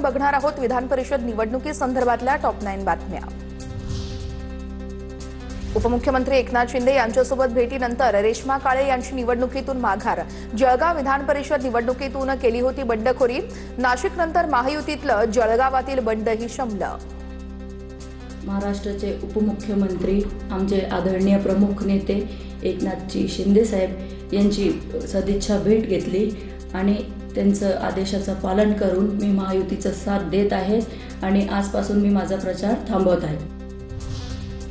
बघणार आहोत विधान परिषद निवडणुकीसंदर्भातल्या टॉप 9 बातम्या। उपमुख्यमंत्री एकनाथ शिंदे यांच्यासोबत भेटीनंतर रेश्मा काळे यांची निवडणुकीतून माघार। जळगाव विधान परिषद निवडणुकीतून केली होती बंडखोरी। नाशिकनंतर महायुतीतलं जळगावातील बंडही शमलं। महाराष्ट्राचे उपमुख्यमंत्री आमचे आदरणीय प्रमुख नेते एकनाथजी शिंदे साहेब यांची सदिच्छा भेट घेतली आणि त्यांचं आदेशाचं पालन करून मी महायुतीचा साथ देत आहे आणि आजपासून मी माझा प्रचार थांबवत आहे।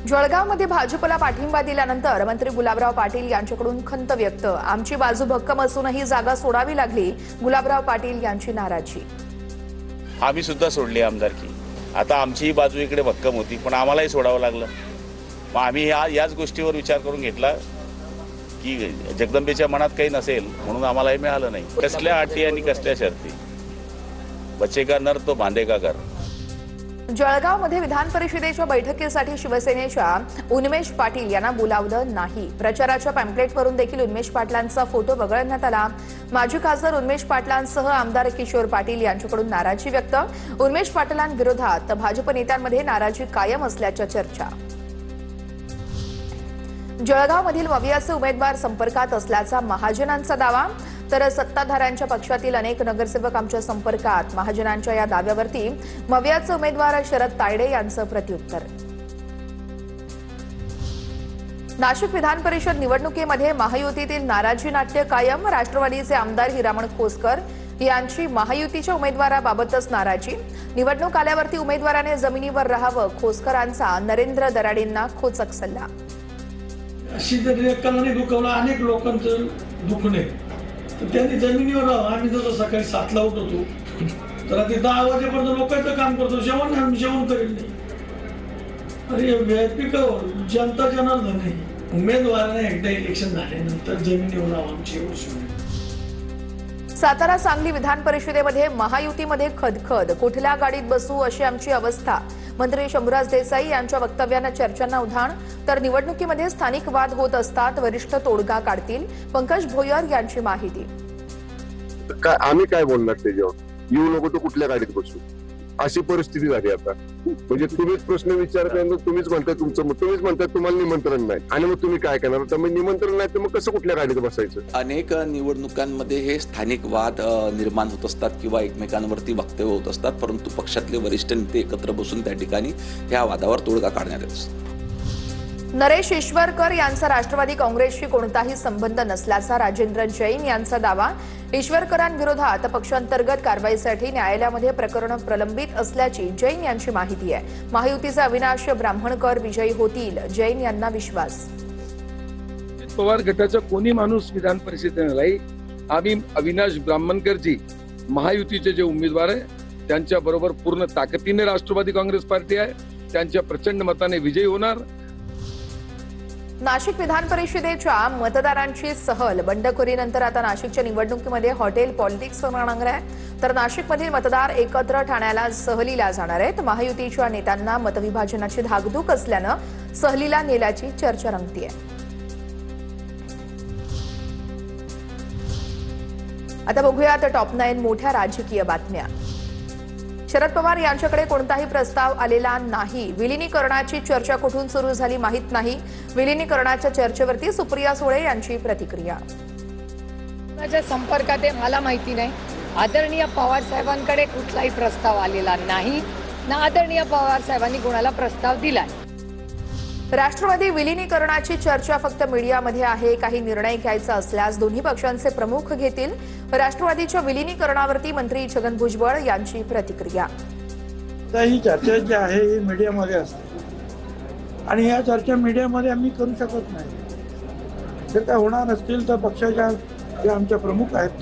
जळगावमध्ये भाजपला पाठिंबा दिल्यानंतर मंत्री गुलाबराव पाटील यांच्याकडून खंत व्यक्त। आमची बाजू भक्कम असूनही जागा सोडावी लागली, गुलाबराव पाटील यांची नाराजी। आम्ही सुद्धा सोडली आमदारकी। आता आमची बाजू इकडे भक्कम होती पण आम्हालाही सोडावं लागलं। मग आम्ही याच गोष्टीवर विचार करून घेतला की जगदंबेच्या मनात काही नसेल म्हणून आम्हालाही मिळालं नाही। कसल्या अटी आणि कसल्या शर्ती, बचेगा नर तो बांधेगा घर। जळगावमध्ये विधान परिषदेच्या बैठकीसाठी शिवसेनेच्या उन्मेष पाटील यांना बोलावलं नाही। प्रचाराच्या पॅम्पलेटवरून देखील उन्मेष पाटलांचा फोटो वगळण्यात आला। माजी खासदार उन्मेष पाटलांसह आमदार किशोर पाटील यांच्याकडून नाराजी व्यक्त। उन्मेष पाटलांविरोधात भाजप नेत्यांमध्ये नाराजी कायम असल्याच्या चर्चा। जळगावमधील मवियाचे उमेदवार संपर्कात असल्याचा महाजनांचा दावा, तर सत्ताधाऱ्यांच्या पक्षातील अनेक नगरसेवक आमच्या संपर्कात। महाजनांच्या या दाव्यावरती मवियाचे उमेदवार शरद तायडे यांचं प्रत्युत्तर। नाशिक विधान परिषद निवडणुकीमध्ये महायुतीतील नाराजी नाट्य कायम। राष्ट्रवादीचे आमदार हिरामण खोसकर यांची महायुतीच्या उमेदवाराबाबतच नाराजी। निवडणूक आल्यावरती उमेदवाराने जमिनीवर राहावं, खोसकरांचा नरेंद्र दराडेंना खोचक सल्ला। अशी जर एकाने दुखवलं, अनेक लोकांचं दुखणे, तर त्यांनी जमिनीवर राहावं। आम्ही जसं सकाळी 7ला उठतो तर ते 10 वाजेपर्यंत लोकांचं काम करतो, जेवण करेल नाही। अरे व्यापीकर जनता जनार्दन नाही, उमेदवाराने एकदा इलेक्शन झाल्यानंतर जमिनीवर राहावं, आमची एवढी। सातारा सांगली विधान परिषदेमध्ये महायुतीमध्ये खदखद, कुठल्या गाडीत बसू अशी आमची अवस्था। मंत्री शंभूराज देसाई यांच्या वक्तव्यानं चर्चांना उधाण, तर निवडणुकीमध्ये स्थानिक वाद होत असतात, वरिष्ठ तोडगा काढतील, पंकज भोयर यांची माहिती। आम्ही काय बोलणार त्याच्यावर? येऊ नको तर कुठल्या गाडीत बसू अशी परिस्थिती झाली आता। म्हणजे तुम्हीच प्रश्न विचारता, तुम्हीच म्हणताय तुम्हीच म्हणताय तुम्हाला निमंत्रण नाही आणि मग तुम्ही काय करणार? तर मग निमंत्रण नाही तर मग कसं कुठल्या गाडीत बसायचं? अनेक निवडणुकांमध्ये हे स्थानिक वाद निर्माण होत असतात किंवा एकमेकांवरती वक्तव्य होत असतात, परंतु पक्षातले वरिष्ठ नेते एकत्र बसून त्या ठिकाणी ह्या वादावर तोडगा काढण्यात येत असतो। नरेश ईश्वरकर यांचा राष्ट्रवादी काँग्रेसशी कोणताही संबंध नसल्याचा राजेंद्र जैन यांचा दावा। ईश्वरकरांविरोधात पक्षांतर्गत कारवाईसाठी न्यायालयामध्ये प्रकरण प्रलंबित असल्याची जैन यांची माहिती आहे। महायुतीचे अविनाश ब्राह्मणकर विजयी होतील, जैन यांना विश्वास। पवार गटाचा कोणी माणूस विधान परिषदेला आम्ही अविनाश ब्राह्मणकरजी महायुतीचे जे उमेदवार आहे त्यांच्या बरोबर पूर्ण ताकदीने राष्ट्रवादी काँग्रेस पार्टी आहे, त्यांच्या प्रचंड मताने विजयी होणार। नाशिक विधान परिषदेच्या मतदारांची सहल, बंडखोरीनंतर आता नाशिकच्या निवडणुकीमध्ये हॉटेल पॉलिटिक्स होणार आहे, तर नाशिकमधील मतदार एकत्र ठाण्याला सहलीला जाणार आहेत। महायुतीच्या नेत्यांना मतविभाजनाची धाकधूक असल्यानं सहलीला नेल्याची चर्चा रंगतीये। आता बघूयात टॉप 9 मोठ्या राजकीय बातम्या। शरद पवार यांच्याकडे कोणताही प्रस्ताव आलेला नाही। विलिनीकरणाची चर्चा कुठून सुरू झाली माहीत नाही। विलिनीकरणाच्या चर्चेवरती सुप्रिया सुळे यांची प्रतिक्रिया। माझ्या संपर्कात आहे मला माहिती नाही। आदरणीय पवार साहेबांकडे कुठलाही प्रस्ताव आलेला नाही ना आदरणीय पवार साहेबांनी कोणाला प्रस्ताव दिलाय। राष्ट्रवादी विलिनीकरणाची चर्चा फक्त मीडियामध्ये आहे। काही निर्णय घ्यायचा असल्यास दोन्ही पक्षांचे प्रमुख घेतील। राष्ट्रवादीच्या विलिनीकरणावरती मंत्री छगन भुजबळ यांची प्रतिक्रिया। ही चर्चा जी आहे ही मीडियामध्ये असते आणि या चर्चा मीडियामध्ये आम्ही करू शकत नाही। जर काय होणार असतील तर पक्षाच्या ज्या आमच्या प्रमुख आहेत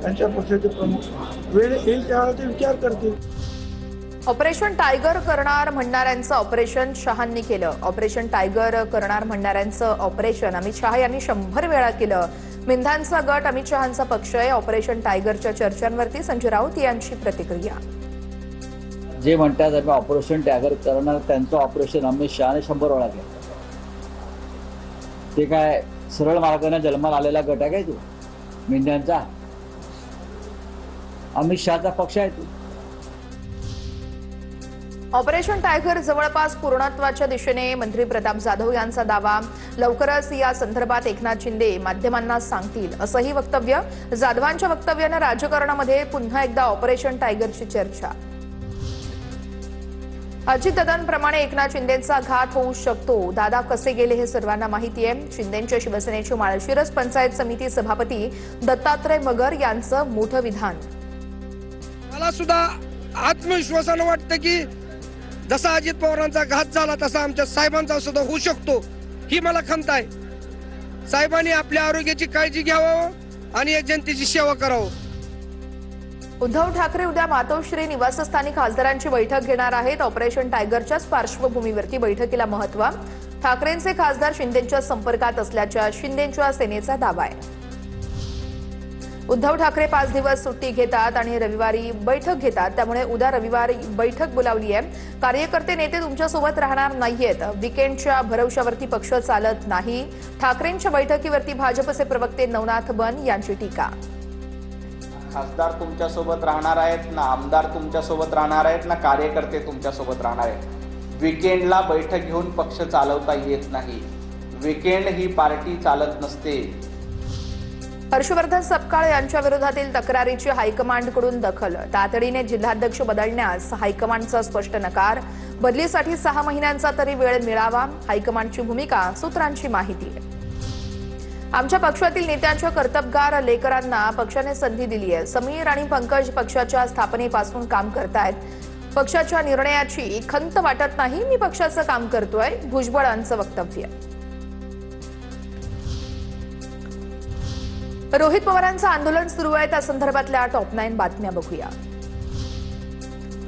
त्यांच्या पक्षाचे प्रमुख वेळ येईल त्यावेळेला ते विचार करतील। ऑपरेशन टायगर करणार म्हणणाऱ्यांचं ऑपरेशन शहांनी केलं। ऑपरेशन टायगर करणार म्हणणाऱ्यांचं ऑपरेशन अमित शहा यांनी 100 वेळा केलं। मिंधांचा गट अमित शहांचा पक्ष आहे। ऑपरेशन टायगरच्या चर्चांवरती संजय राऊत यांची प्रतिक्रिया। जे म्हणतात आम्ही ऑपरेशन टायगर करणार त्यांचं ऑपरेशन अमित शहाने 100 वेळा केलं। ते काय सरळ मार्गाने जन्माला आलेला गट आहे काय तो मिंधांचा? अमित शहाचा पक्ष आहे तो। ऑपरेशन टायगर जवळपास पूर्णत्वाच्या दिशेने मंत्री प्रताप जाधव यांचा दावा. लवकरच या संदर्भात एकनाथ शिंदे माध्यमांना सांगतील असंही वक्तव्य. जाधवांच्या वक्तव्यानं राजकारणामध्ये पुन्हा एकदा ऑपरेशन टायगरची चर्चा. अजितदादांप्रमाणे एकनाथ शिंदेंचा घात होऊ शकतो. दादा कसे गेले हे सर्वांना माहिती आहे. शिंदेंच्या शिवसेनेचे माळशिरस पंचायत समिती सभापती दत्तात्रय मगर यांचं मोठं विधान. मला सुद्धा आत्मविश्वासानं वाटतं की जसा अजित पवारांचा घात झाला तसा आमच्या साहेबांचा सुद्धा होऊ शकतो, ही मला खंत आहे. साहेबांनी आपल्या आरोग्याची काळजी घ्यावं आणि या जनतेची सेवा करावं. उद्धव ठाकरे उद्या मातोश्री निवासस्थानी खासदारांची बैठक घेणार आहेत. ऑपरेशन टायगरच्याच पार्श्वभूमीवरती बैठकीला महत्त्व. ठाकरेंचे खासदार शिंदेंच्या संपर्कात असल्याच्या शिंदेंच्या सेनेचा दावा आहे. उद्धव ठाकरे 5 दिवस सुट्टी घेतात आणि रविवारी बैठक घेतात. त्यामुळे उद्या रविवारी बैठक बोलावली आहे. कार्यकर्ते नेते तुमच्यासोबत राहणार नाहीयेत. विकेंडच्या भरवशावरती पक्ष चालत नाही. ठाकरेंच्या बैठकीवरती भाजपचे प्रवक्ते नवनाथ बन यांची टीका. खासदार तुमच्यासोबत राहणार आहेत ना, आमदार तुमच्यासोबत राहणार आहेत ना, कार्यकर्ते तुमच्यासोबत राहणार आहेत. विकेंडला बैठक घेऊन पक्ष चालवता येत नाही. विकेंड ही पार्टी चालत नसते. हर्षवर्धन सपकाळ यांच्या विरोधातील तक्रारीची हायकमांडकडून दखल. तातडीने जिल्हाध्यक्ष बदलण्यास हायकमांडचा स्पष्ट नकार. बदलीसाठी 6 महिन्यांचा तरी वेळ मिळावा. हायकमांडची भूमिका, सूत्रांची माहिती. आमच्या पक्षातील नेत्यांच्या कर्तबगार लेकरांना पक्षाने संधी दिली आहे. समीर आणि पंकज पक्षाच्या स्थापनेपासून काम करतायत. पक्षाच्या निर्णयाची खंत वाटत नाही. मी पक्षाचं काम करतोय. भुजबळांचं वक्तव्य. रोहित पवारांचं आंदोलन सुरू आहे. त्या संदर्भातल्या टॉप 9 बातम्या बघूया.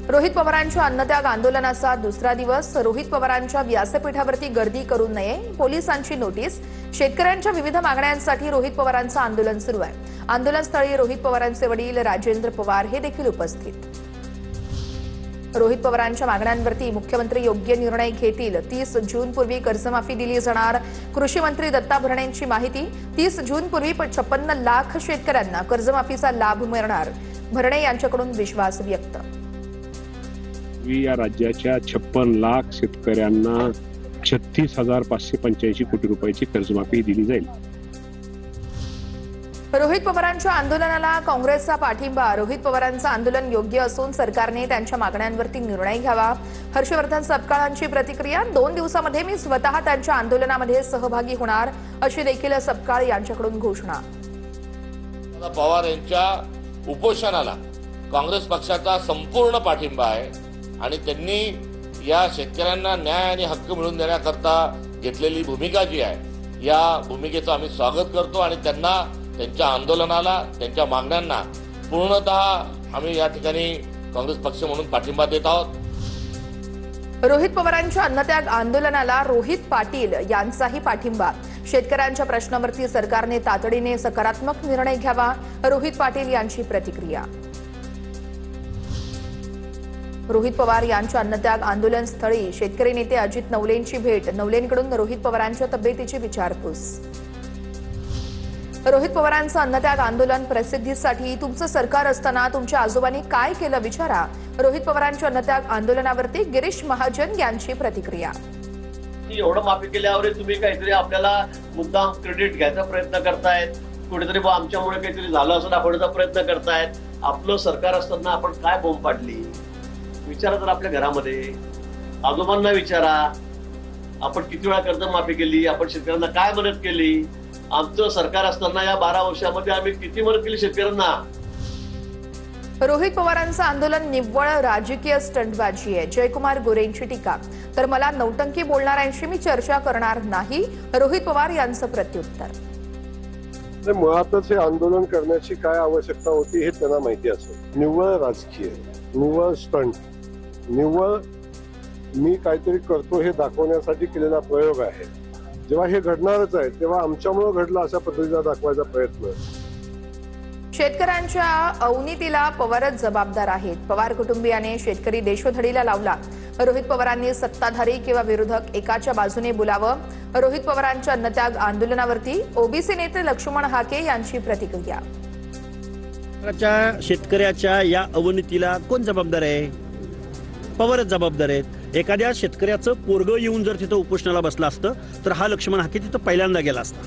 रोहित पवारांच्या अन्नत्याग आंदोलनाचा दुसरा दिवस. रोहित पवारांच्या व्यासपीठावरती गर्दी करू नये, पोलिसांची नोटीस. शेतकऱ्यांच्या विविध मागण्यांसाठी रोहित पवारांचं आंदोलन सुरू आहे. आंदोलनस्थळी रोहित पवारांचे वडील राजेंद्र पवार हे देखील उपस्थित. रोहित पवारांच्या मागण्यांवरती मुख्यमंत्री योग्य निर्णय घेतील. 30 जूनपूर्वी कर्जमाफी दिली जाणार. कृषी मंत्री दत्ता भरणेंची माहिती. 30 जूनपूर्वी 56 लाख शेतकऱ्यांना कर्जमाफीचा लाभ मिळणार. भरणे यांच्याकडून विश्वास व्यक्त. या राज्याच्या 56 लाख शेतकऱ्यांना 36,585 कोटी रुपयाची कर्जमाफी दिली जाईल. रोहित पवारांच्या आंदोलनाला काँग्रेसचा पाठिंबा. रोहित पवारांचं आंदोलन योग्य असून सरकारने त्यांच्या मागण्यांवरती निर्णय घ्यावा. हर्षवर्धन सपकाळांची प्रतिक्रिया. 2 दिवसामध्ये मी स्वतः त्यांच्या आंदोलनामध्ये सहभागी होणार, अशी देखील सपकाळ यांच्याकडून घोषणा. पवार यांच्या उपोषणाला काँग्रेस पक्षाचा संपूर्ण पाठिंबा आहे आणि त्यांनी या शेतकऱ्यांना न्याय आणि हक्क मिळवून देण्याकरता घेतलेली भूमिका जी आहे, या भूमिकेचं आम्ही स्वागत करतो आणि त्यांना, त्यांच्या आंदोलनाला, त्यांच्या मागण्यांना पूर्णतः आम्ही या ठिकाणी काँग्रेस पक्ष म्हणून पाठिंबा देत आहोत. रोहित पवारांच्या अन्नत्याग आंदोलनाला रोहित पाटील यांचाही पाठिंबा. शेतकऱ्यांच्या प्रश्नावरती सरकारने तातडीने सकारात्मक निर्णय घ्यावा. रोहित पाटील यांची प्रतिक्रिया. रोहित पवार यांच्या अन्नत्याग आंदोलन स्थळी शेतकरी नेते अजित नवलेंची भेट. नवलेंकडून रोहित पवारांच्या तब्येतीची विचारपूस. रोहित पवारांचं अन्नत्याग आंदोलन प्रसिद्धीसाठी तुमचं सरकार असताना तुमच्या आजोबांनी काय केलं विचारा. रोहित पवारांच्या अन्नत्याग आंदोलनावरती गिरीश महाजन यांची प्रतिक्रिया. एवढं माफी केल्यावर तुम्ही काहीतरी आपल्याला मुद्दाम क्रेडिट घ्यायचा प्रयत्न करतायत. कुठेतरी आमच्यामुळे काहीतरी झालं असं दाखवण्याचा प्रयत्न करतायत. आपलं सरकार असताना आपण काय बोंब पाडली विचारा. तर आपल्या घरामध्ये आजोबांना विचारा, आपण किती वेळा कर्जमाफी केली, आपण शेतकऱ्यांना काय मदत केली. आमचं सरकार असताना या 12 वर्षामध्ये आम्ही किती मदत केली शेतकऱ्यांना. रोहित पवारांचं आंदोलन निव्वळ राजकीय स्टंटबाजी आहे. जयकुमार गोरेंची टीका. तर मला नौटंकी बोलणाऱ्यांशी मी चर्चा करणार नाही. रोहित पवार यांचं प्रत्युत्तर. मुळातच हे आंदोलन करण्याची काय आवश्यकता होती हे त्यांना माहिती असेल. निव्वळ राजकीय, निव्वळ स्टंट, निव्वळ मी काहीतरी करतो हे दाखवण्यासाठी केलेला प्रयोग आहे. जेव्हा हे घडणारच आहे तेव्हा आमच्यामुळे घडलं अशा पद्धतीचा दाखवायचा प्रयत्न. शेतकऱ्यांच्या अवनीतीला पवारच जबाबदार आहेत. पवार कुटुंबियाने शेतकरी देशोधडीला लावला. रोहित पवारांनी सत्ताधारी किंवा विरोधक एकाच्या बाजूने बोलावं. रोहित पवारांच्या अन्नत्याग आंदोलनावरती ओबीसी नेते लक्ष्मण हाके यांची प्रतिक्रिया. शेतकऱ्याच्या या अवनतीला कोण जबाबदार आहे? पवारच जबाबदार आहेत. एखाद्या शेतकऱ्याचं पोरगं येऊन जर तिथं उपोषणाला बसलं असतं तर हा लक्ष्मण हाके तिथं पहिल्यांदा गेला असता.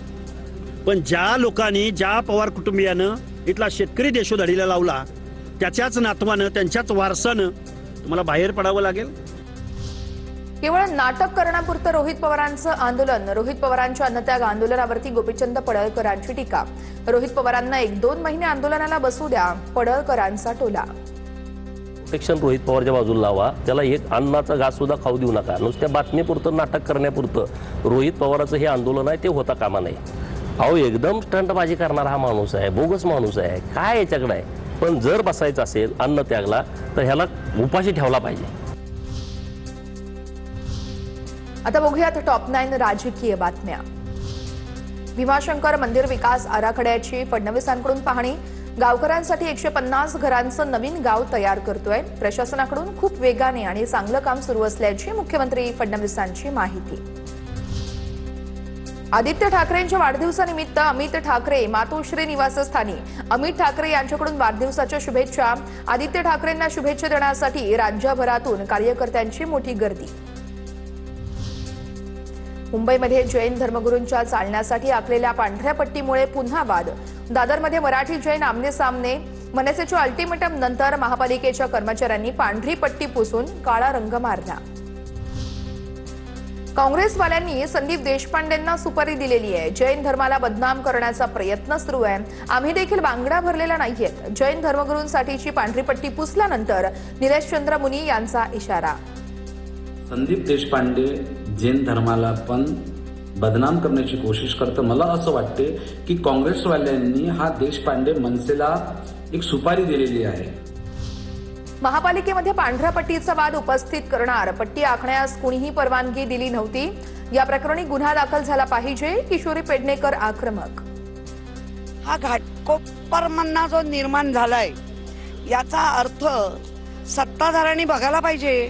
पण ज्या लोकांनी, ज्या पवार कुटुंबियानं इथला शेतकरी देशोधडीला लावला, त्याच्याच नातवानं, त्यांच्याच वारसानं तुम्हाला बाहेर पडावं लागेल. केवळ नाटक करण्यापुरतं रोहित पवारांचं आंदोलन. रोहित पवारांच्या अन्नत्याग आंदोलनावरती गोपीचंद पडळकरांची टीका. रोहित पवारांना 1-2 महिने आंदोलनाला बसू द्या, पडळकरांचा टोला. सेक्शन रोहित पवारच्या बाजूला लावा, त्याला एक अन्नाचा घास सुद्धा खाऊ देऊ नका. नुसत्या बातमीपुरतं, नाटक करण्यापुरतं रोहित पवाराचं हे आंदोलन आहे ते होता कामा नये. अहो, एकदम स्टंटबाजी करणारा हा माणूस आहे, बोगस माणूस आहे, काय याच्याकडे आहे. पण जर बसायचं असेल अन्न त्यागला तर ह्याला उपाशी ठेवला पाहिजे. आता बघूयात टॉप 9 राजकीय बातम्या. भीमाशंकर मंदिर विकास आराखड्याची फडणवीसांकडून पाहणी. गावकऱ्यांसाठी 150 घरांचं नवीन गाव तयार करतोय. प्रशासनाकडून खूप वेगाने आणि चांगलं काम सुरू असल्याची मुख्यमंत्री फडणवीसांची माहिती. आदित्य ठाकरेंच्या वाढदिवसानिमित्त अमित ठाकरे मातोश्री निवासस्थानी. अमित ठाकरे यांच्याकडून वाढदिवसाच्या शुभेच्छा. आदित्य ठाकरेंना शुभेच्छा देण्यासाठी राज्यभरातून कार्यकर्त्यांची मोठी गर्दी. मुंबईमध्ये जैन धर्मगुरूंच्या चालण्यासाठी आखलेल्या पांढऱ्या पट्टीमुळे पुन्हा वाद. दादरमध्ये मराठी जैन आमने सामने. मनसेच्या अल्टिमेटम नंतर महापालिकेच्या कर्मचाऱ्यांनी पांढरी पट्टी पुसून काळा रंग मारला. काँग्रेसवाल्यांनी संदीप देशपांडेंना सुपारी दिलेली आहे. जैन धर्माला बदनाम करण्याचा प्रयत्न सुरू आहे. आम्ही देखील बांगड्या भरलेल्या नाहीयेत. जैन धर्मगुरूंसाठीची पांढरी पट्टी पुसल्यानंतर निलेशचंद्र मुनी यांचा इशारा. संदीप देशपांडे जैन धर्माला पण बदनाम करण्याची कोशिश करतं. मला असं वाटते की काँग्रेसवाल्यांनी हा देशपांडे मनसेला एक सुपारी दिलेली आहे. महापालिकेमध्ये पांढऱ्या पट्टीचा वाद उपस्थित करणार. पट्टी आखण्यास कुणीही परवानगी दिली नव्हती. या प्रकरणी गुन्हा दाखल झाला पाहिजे. किशोरी पेडणेकर आक्रमक. हा घाटकोपर मन्ना जो निर्माण झालाय याचा अर्थ सत्ताधाऱ्यांनी बघायला पाहिजे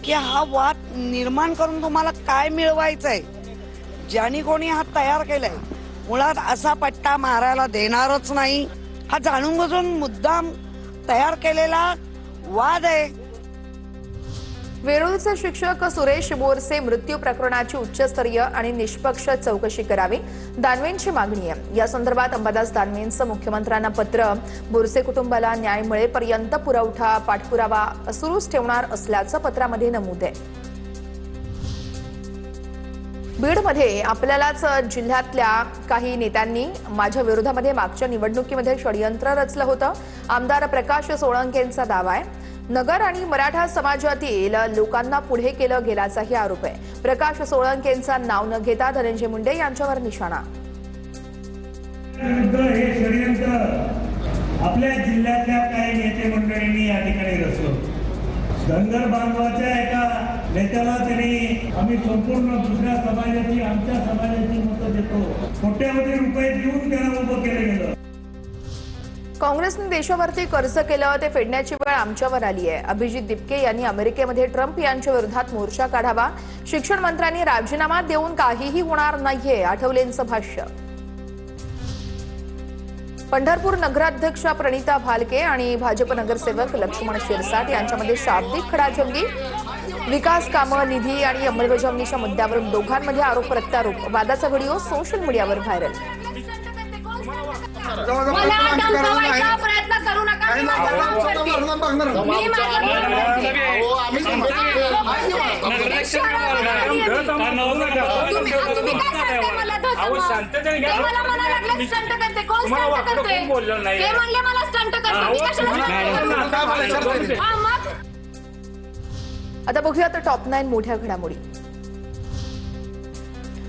की हा वाद निर्माण करून तुम्हाला काय मिळवायचंय. ज्यांनी कोणी हा तयार केलाय मुळात असा पट्टा मारायला देणारच नाही. हा जाणून बुजून मुद्दाम तयार केलेला वाद आहे. वेरूळचे शिक्षक सुरेश बोरसे मृत्यू प्रकरणाची उच्चस्तरीय आणि निष्पक्ष चौकशी करावी, दानवेंची मागणी आहे. या संदर्भात अंबादास दानवेंचं मुख्यमंत्र्यांना पत्र. बोरसे कुटुंबाला न्याय मिळेपर्यंत पुरवठा पाठपुरावा सुरूच ठेवणार असल्याचं पत्रामध्ये नमूद आहे. बीडमध्ये आपल्यालाच जिल्ह्यातल्या काही नेत्यांनी माझ्या विरोधामध्ये मागच्या निवडणुकीमध्ये षडयंत्र रचलं होतं. आमदार प्रकाश सोळंकेंचा दावा आहे. नगर आणि मराठा समाजातील लोकांना पुढे केलं गेल्याचाही आरोप आहे. प्रकाश सोळंकेंचा नाव न घेता धनंजय मुंडे यांच्यावर निशाणा. हे षडयंत्र आपल्या जिल्ह्यातल्या काही नेते मंडळींनी या ठिकाणी रचलं. धनगर बांधवाच्या एका नेत्याला त्यांनी आम्ही संपूर्ण दुसऱ्या समाजाची, आमच्या समाजाची मतं देतो, कोट्यावधी रुपये देऊन त्याला उभं केलं गेलं. काँग्रेसने देशावरती कर्ज केलं ते फेडण्याची वेळ आमच्यावर आली आहे. अभिजित दिपके यांनी अमेरिकेमध्ये ट्रम्प यांच्या विरोधात मोर्चा काढावा. शिक्षण मंत्र्यांनी राजीनामा देऊन काहीही होणार नाहीये, आठवलेंचं भाष्य. पंढरपूर नगराध्यक्षा प्रणिता भालके आणि भाजप नगरसेवक लक्ष्मण शिरसाट यांच्यामध्ये शाब्दिक खडाजंगी. विकास कामं, निधी आणि अंमलबजावणीच्या मुद्द्यावरून दोघांमध्ये आरोप प्रत्यारोप. वादाचा व्हिडिओ सोशल मीडियावर व्हायरल. प्रयत्न करू नका. आता बघूया तर टॉप 9 मोठ्या घडामोडी.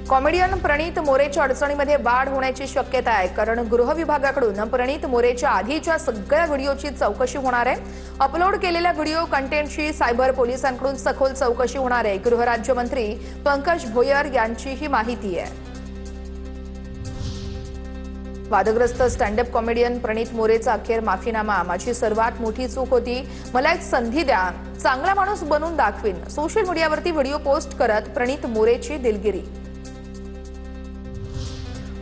कॉमेडियन प्रणित मोरेच्या अडचणीमध्ये वाढ होण्याची शक्यता आहे, कारण गृह विभागाकडून प्रणित मोरेच्या आधीच्या सगळ्या व्हिडिओची चौकशी होणार आहे. अपलोड केलेल्या व्हिडिओ कंटेंटची सायबर पोलिसांकडून सखोल चौकशी होणार आहे. गृहराज्यमंत्री पंकज भोयर यांची ही माहिती आहे. वादग्रस्त स्टँडअप कॉमेडियन प्रणित मोरेचा अखेर माफीनामा. माझी सर्वात मोठी चूक होती, मला एक संधी द्या, चांगला माणूस बनून दाखवीन. सोशल मीडियावरती व्हिडिओ पोस्ट करत प्रणित मोरेची दिलगिरी.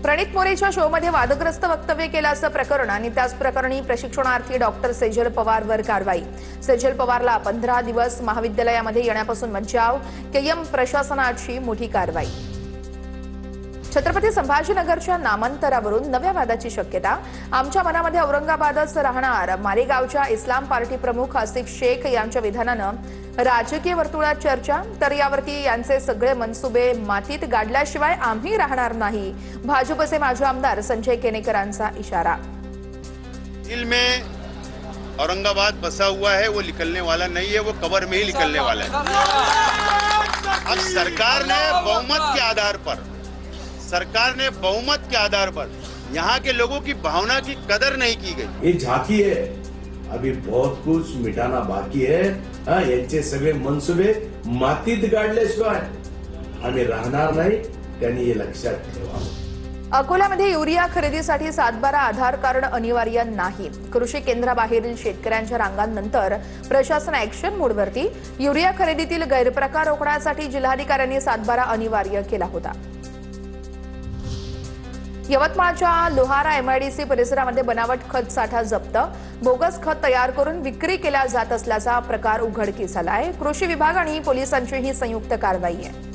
प्रणित मोरेच्या शोमध्ये वादग्रस्त वक्तव्य केल्याचं प्रकरण आणि त्याच प्रकरणी प्रशिक्षणार्थी डॉक्टर सेजल पवारवर कारवाई. सेजल पवारला 15 दिवस महाविद्यालयामध्ये येण्यापासून मज्जाव. केएम प्रशासनाची मोठी कारवाई. छत्रपती संभाजीनगरच्या नामांतरावरून नव्या वादाची शक्यता. आमच्या मनामध्ये औरंगाबादच राहणार. मारेगावच्या इस्लाम पार्टी प्रमुख आसिफ शेख यांच्या विधानानं राजकीय वर्तुळात चर्चा. तर यावरती यांचे सगळे मनसुबे मातीत गाडल्याशिवाय आम्ही राहणार नाही. भाजपचे माजी आमदार संजय केनेकरांचा इशारा. दिल में औरंगाबाद बसा हुआ है, वो निकलने वाला नहीं है, वो कब्र में ही निकलने वाला है. अब सरकार ने बहुमत के आधार पर यहाँ के लोगों की भावना की कदर नहीं की गई. ये झांकी है, अभी बहुत कुछ मिटाना बाकी है. यांचे सगळे मनसुबे मातीत गाडल्याशिवाय आम्ही राहणार नाही, त्यांनी हे लक्षात ठेवावं. अकोल्यामध्ये युरिया खरेदीसाठी 7/12 आधार कार्ड अनिवार्य नाही. कृषी केंद्राबाहेरील शेतकऱ्यांच्या रांगांनंतर प्रशासन ऍक्शन मोडवरती. युरिया खरेदीतील गैरप्रकार रोखण्यासाठी जिल्हाधिकाऱ्यांनी 7/12 अनिवार्य केला होता. यवतमाळच्या लोहारा एमआयडीसी परिसरामध्ये बनावट खत साठा जप्त. बोगस खत तयार करून विक्री केल्या जात असल्याचा प्रकार उघडकीस आला आहे. कृषी विभाग आणि पोलिसांची ही संयुक्त कारवाई आहे.